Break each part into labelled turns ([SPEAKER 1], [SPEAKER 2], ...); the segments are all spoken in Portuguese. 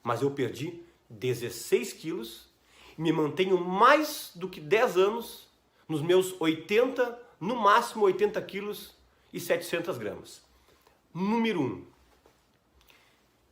[SPEAKER 1] mas eu perdi 16 quilos e me mantenho mais do que 10 anos nos meus 80, no máximo 80 quilos e 700 gramas. Número 1,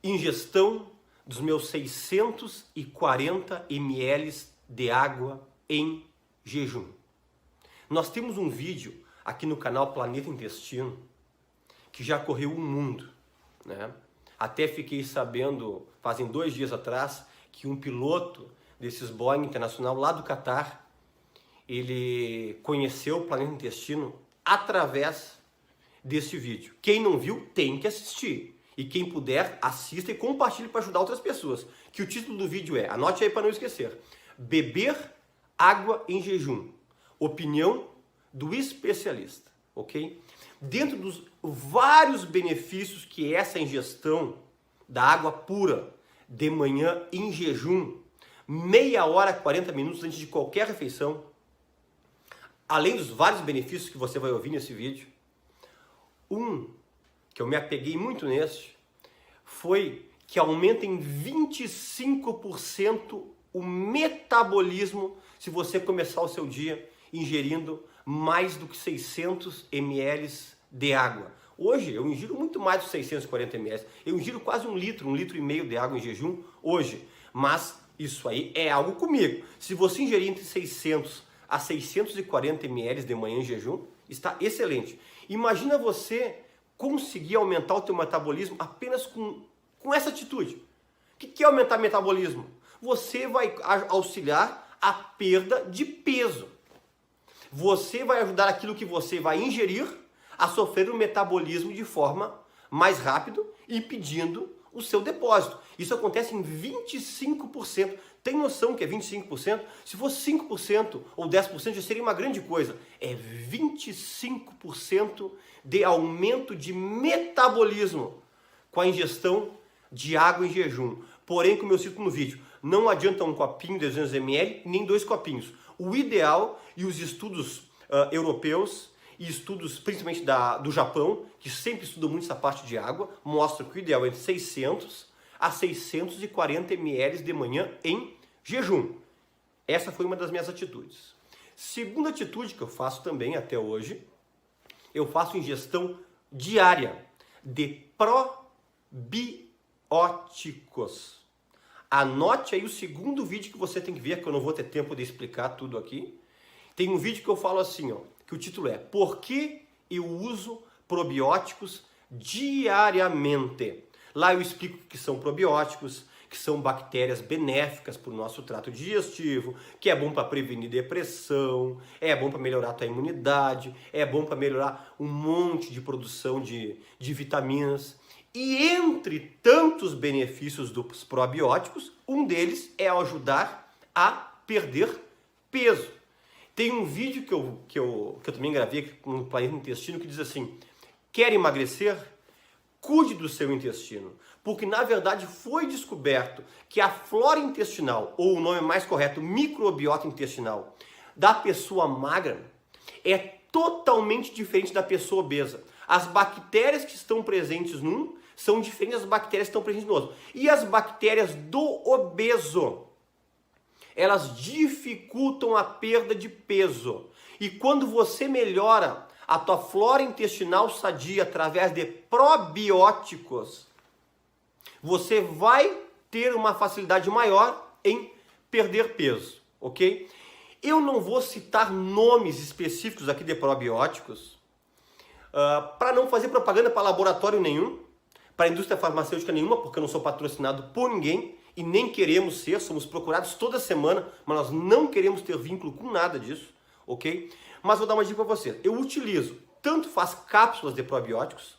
[SPEAKER 1] ingestão dos meus 640 ml de água em jejum. Nós temos um vídeo aqui no canal Planeta Intestino que já correu o mundo, né? Até fiquei sabendo, fazem 2 dias atrás, que um piloto desses Boeing Internacional lá do Catar, ele conheceu o Planeta Intestino através desse vídeo. Quem não viu, tem que assistir. E quem puder, assista e compartilhe para ajudar outras pessoas. Que o título do vídeo é, anote aí para não esquecer, Beber água em jejum. Opinião do especialista, ok? Dentro dos vários benefícios que essa ingestão da água pura de manhã em jejum, meia hora, 40 minutos antes de qualquer refeição, além dos vários benefícios que você vai ouvir nesse vídeo, que eu me apeguei muito neste, foi que aumenta em 25% o metabolismo se você começar o seu dia ingerindo mais do que 600 ml de água. Hoje eu ingiro muito mais de 640 ml. Eu ingiro quase 1 litro e meio de água em jejum hoje. Mas isso aí é algo comigo. Se você ingerir entre 600 a 640 ml de manhã em jejum, está excelente. Imagina você conseguir aumentar o teu metabolismo apenas com essa atitude. O que é aumentar o metabolismo? Você vai auxiliar a perda de peso. Você vai ajudar aquilo que você vai ingerir a sofrer o metabolismo de forma mais rápida, impedindo o seu depósito. Isso acontece em 25%. Tem noção que é 25%? Se fosse 5% ou 10% já seria uma grande coisa. É 25% de aumento de metabolismo com a ingestão de água em jejum. Porém, como eu cito no vídeo, não adianta um copinho de 200 ml, nem 2 copinhos. O ideal, e os estudos europeus, e estudos principalmente do Japão, que sempre estudam muito essa parte de água, mostram que o ideal é entre 600 a 640 ml de manhã em jejum. Essa foi uma das minhas atitudes. Segunda atitude que eu faço também até hoje, eu faço ingestão diária de probióticos. Anote aí o segundo vídeo que você tem que ver, que eu não vou ter tempo de explicar tudo aqui. Tem um vídeo que eu falo assim, ó, que o título é Por que eu uso probióticos diariamente? Lá eu explico o que são probióticos, que são bactérias benéficas para o nosso trato digestivo, que é bom para prevenir depressão, é bom para melhorar a tua imunidade, é bom para melhorar um monte de produção de vitaminas. E entre tantos benefícios dos probióticos, um deles é ajudar a perder peso. Tem um vídeo que eu também gravei no Planeta Intestino que diz assim, quer emagrecer? Cuide do seu intestino. Porque na verdade foi descoberto que a flora intestinal, ou o nome mais correto, microbiota intestinal, da pessoa magra é totalmente diferente da pessoa obesa. As bactérias que estão presentes num são diferentes das bactérias que estão presentes no outro. E as bactérias do obeso, elas dificultam a perda de peso. E quando você melhora a tua flora intestinal sadia através de probióticos, você vai ter uma facilidade maior em perder peso, ok? Eu não vou citar nomes específicos aqui de probióticos para não fazer propaganda para laboratório nenhum, para indústria farmacêutica nenhuma, porque eu não sou patrocinado por ninguém e nem queremos ser, somos procurados toda semana, mas nós não queremos ter vínculo com nada disso, ok? Mas vou dar uma dica para você. Eu utilizo, tanto faz cápsulas de probióticos,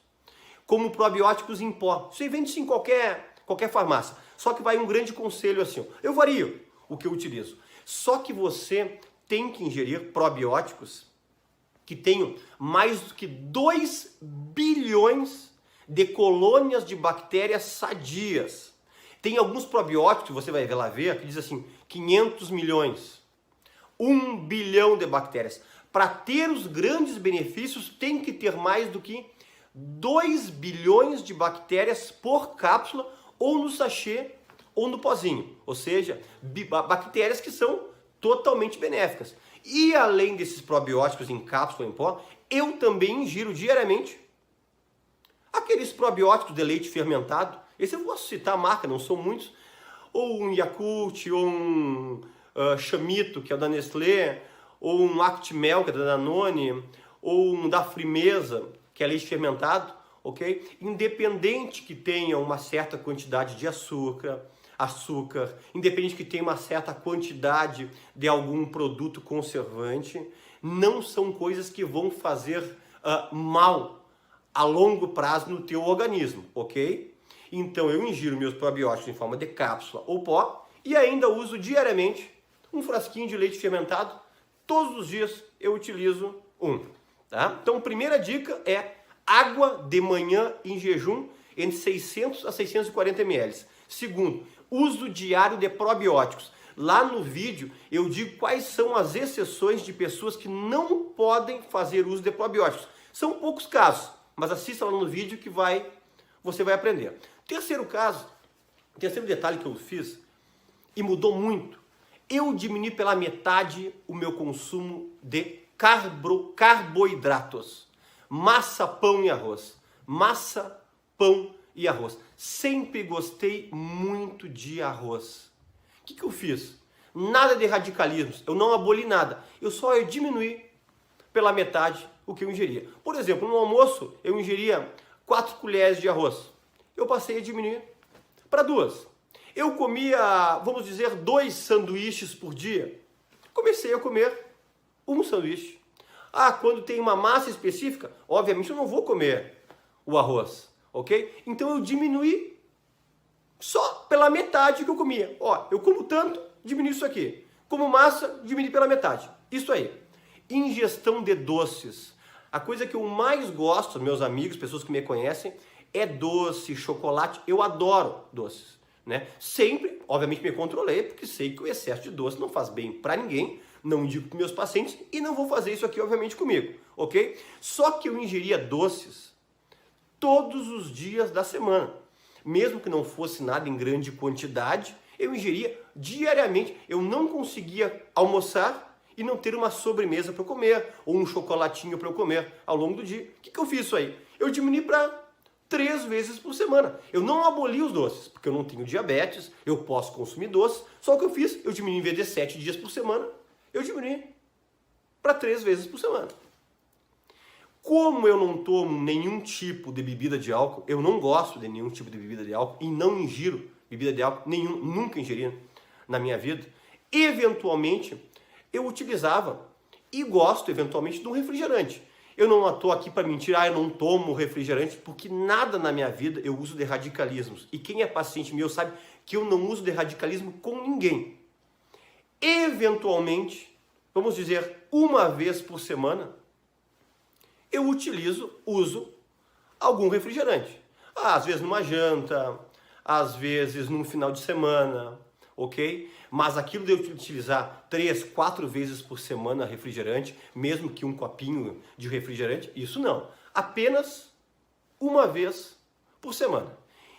[SPEAKER 1] como probióticos em pó. Isso aí vende-se em qualquer farmácia. Só que vai um grande conselho assim, ó. Eu vario o que eu utilizo. Só que você tem que ingerir probióticos que tenham mais do que 2 bilhões de colônias de bactérias sadias. Tem alguns probióticos, você vai lá ver, que diz assim, 500 milhões, 1 bilhão de bactérias. Para ter os grandes benefícios, tem que ter mais do que 2 bilhões de bactérias por cápsula, ou no sachê, ou no pozinho, ou seja, bactérias que são totalmente benéficas. E além desses probióticos em cápsula ou em pó, eu também ingiro diariamente aqueles probióticos de leite fermentado. Esse eu vou citar a marca, não são muitos. Ou um Yakult, ou um Chamito, que é o da Nestlé, ou um Actimel, que é da Danone, ou um da Frimeza, que é leite fermentado, ok? Independente que tenha uma certa quantidade de açúcar, independente que tenha uma certa quantidade de algum produto conservante, não são coisas que vão fazer mal a longo prazo no teu organismo, ok? Então eu ingiro meus probióticos em forma de cápsula ou pó e ainda uso diariamente um frasquinho de leite fermentado. Todos os dias eu utilizo um. Tá? Então a primeira dica é água de manhã em jejum entre 600 a 640 ml. Segundo, uso diário de probióticos. Lá no vídeo eu digo quais são as exceções de pessoas que não podem fazer uso de probióticos. São poucos casos, mas assista lá no vídeo que você vai aprender. Terceiro detalhe que eu fiz e mudou muito, eu diminui pela metade o meu consumo de carboidratos. Massa, pão e arroz. Massa, pão e arroz. Sempre gostei muito de arroz. O que eu fiz? Nada de radicalismos, eu não aboli nada. Eu diminuí pela metade o que eu ingeria. Por exemplo, no almoço eu ingeria 4 colheres de arroz. Eu passei a diminuir para 2. Eu comia, vamos dizer, 2 sanduíches por dia. Comecei a comer um sanduíche. Quando tem uma massa específica, obviamente eu não vou comer o arroz, ok? Então eu diminuí só pela metade que eu comia. Eu como tanto, diminui isso aqui. Como massa, diminui pela metade. Isso aí. Ingestão de doces. A coisa que eu mais gosto, meus amigos, pessoas que me conhecem, é doce, chocolate. Eu adoro doces, né? Sempre, obviamente, me controlei, porque sei que o excesso de doce não faz bem para ninguém, não indico para meus pacientes e não vou fazer isso aqui, obviamente, comigo, ok? Só que eu ingeria doces todos os dias da semana. Mesmo que não fosse nada em grande quantidade, eu ingeria diariamente. Eu não conseguia almoçar e não ter uma sobremesa para eu comer, ou um chocolatinho para eu comer ao longo do dia. O que eu fiz isso aí? Eu diminui para 3 vezes por semana. Eu não aboli os doces, porque eu não tenho diabetes, eu posso consumir doces. Só o que eu fiz, eu diminui em vez de 7 dias por semana, eu diminui para 3 vezes por semana. Como eu não tomo nenhum tipo de bebida de álcool, eu não gosto de nenhum tipo de bebida de álcool e não ingiro bebida de álcool, nunca ingeri na minha vida, eventualmente eu utilizava e gosto eventualmente de um refrigerante. Eu não estou aqui para mentir, eu não tomo refrigerante, porque nada na minha vida eu uso de radicalismos. E quem é paciente meu sabe que eu não uso de radicalismo com ninguém. Eventualmente, vamos dizer, uma vez por semana, eu uso algum refrigerante. Às vezes numa janta, às vezes num final de semana, ok? Mas aquilo de eu utilizar 3, 4 vezes por semana refrigerante, mesmo que um copinho de refrigerante, isso não. Apenas uma vez por semana.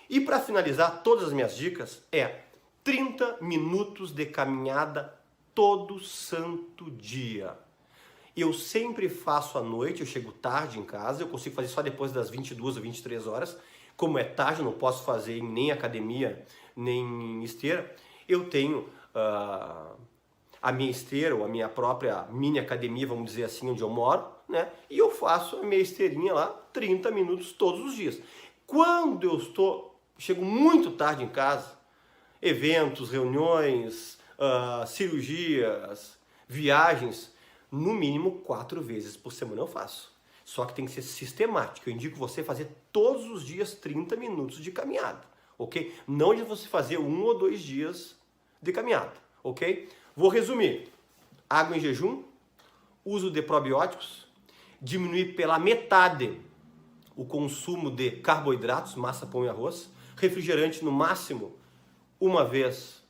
[SPEAKER 1] E para finalizar, todas as minhas dicas 30 minutos de caminhada todo santo dia. Eu sempre faço à noite, eu chego tarde em casa, eu consigo fazer só depois das 22 ou 23 horas. Como é tarde, eu não posso fazer em nem academia, nem em esteira. Eu tenho a minha esteira, ou a minha própria mini academia, vamos dizer assim, onde eu moro, né? E eu faço a minha esteirinha lá 30 minutos todos os dias. Quando eu chego muito tarde em casa, eventos, reuniões, cirurgias, viagens, no mínimo 4 vezes por semana eu faço. Só que tem que ser sistemático. Eu indico você fazer todos os dias 30 minutos de caminhada, ok? Não de você fazer 1 ou 2 dias de caminhada, ok? Vou resumir. Água em jejum, uso de probióticos, diminuir pela metade o consumo de carboidratos, massa, pão e arroz, refrigerante no máximo uma vez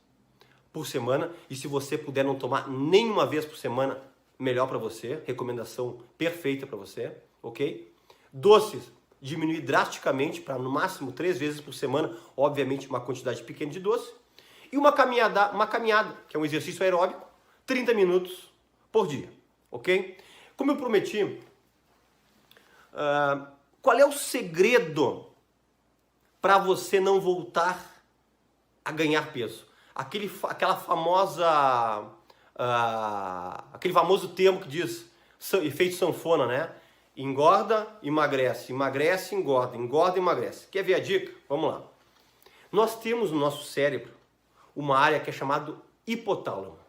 [SPEAKER 1] por semana, e se você puder não tomar nenhuma vez por semana, melhor para você, recomendação perfeita para você, ok? Doces, diminuir drasticamente para no máximo 3 vezes por semana, obviamente uma quantidade pequena de doce, e uma caminhada, que é um exercício aeróbico, 30 minutos por dia, ok? Como eu prometi, qual é o segredo para você não voltar a ganhar peso? Aquele famoso termo que diz efeito sanfona, né? Engorda, emagrece, emagrece, engorda, engorda, emagrece. Quer ver a dica? Vamos lá. Nós temos no nosso cérebro uma área que é chamada hipotálamo.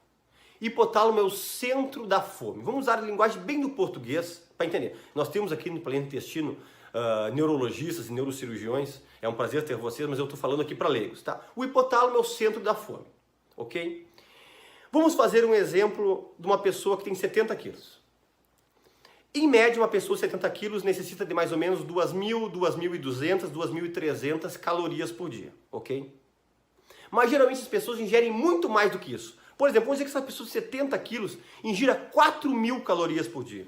[SPEAKER 1] Hipotálamo é o centro da fome. Vamos usar a linguagem bem do português para entender. Nós temos aqui no Planeta Intestino neurologistas e neurocirurgiões. É um prazer ter vocês, mas eu estou falando aqui para leigos, tá? O hipotálamo é o centro da fome, ok? Vamos fazer um exemplo de uma pessoa que tem 70 quilos. Em média, uma pessoa de 70 quilos necessita de mais ou menos 2.000, 2.200, 2.300 calorias por dia, ok? Mas geralmente as pessoas ingerem muito mais do que isso. Por exemplo, vamos dizer que essa pessoa de 70 quilos ingira 4.000 calorias por dia,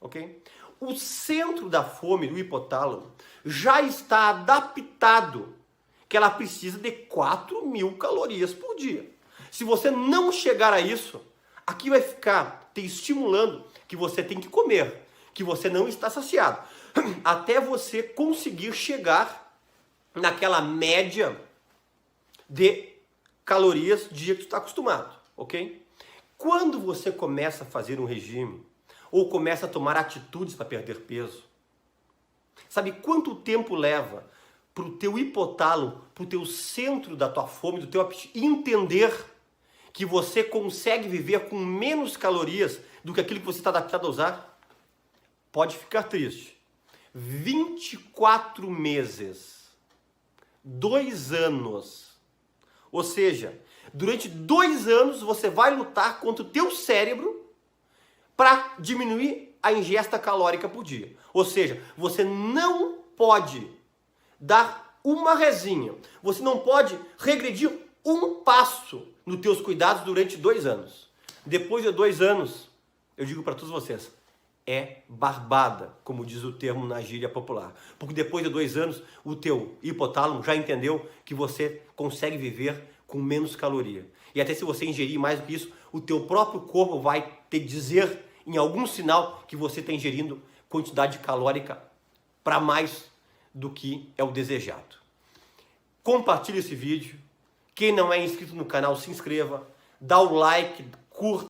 [SPEAKER 1] ok? O centro da fome do hipotálamo já está adaptado que ela precisa de 4.000 calorias por dia. Se você não chegar a isso, aqui vai ficar te estimulando que você tem que comer, que você não está saciado, até você conseguir chegar naquela média de calorias dia que tu está acostumado, ok? Quando você começa a fazer um regime, ou começa a tomar atitudes para perder peso, sabe quanto tempo leva para o teu hipotálamo, para o teu centro da tua fome, do teu apetite, entender que você consegue viver com menos calorias do que aquilo que você está adaptado a usar? Pode ficar triste. 24 meses, 2 anos. Ou seja, durante 2 anos você vai lutar contra o teu cérebro para diminuir a ingesta calórica por dia. Ou seja, você não pode dar uma resinha, você não pode regredir um passo nos teus cuidados durante 2 anos. Depois de 2 anos, eu digo para todos vocês, é barbada, como diz o termo na gíria popular. Porque depois de 2 anos, o teu hipotálamo já entendeu que você consegue viver com menos caloria. E até se você ingerir mais do que isso, o teu próprio corpo vai te dizer em algum sinal que você está ingerindo quantidade calórica para mais do que é o desejado. Compartilhe esse vídeo. Quem não é inscrito no canal, se inscreva, dá o like, curta.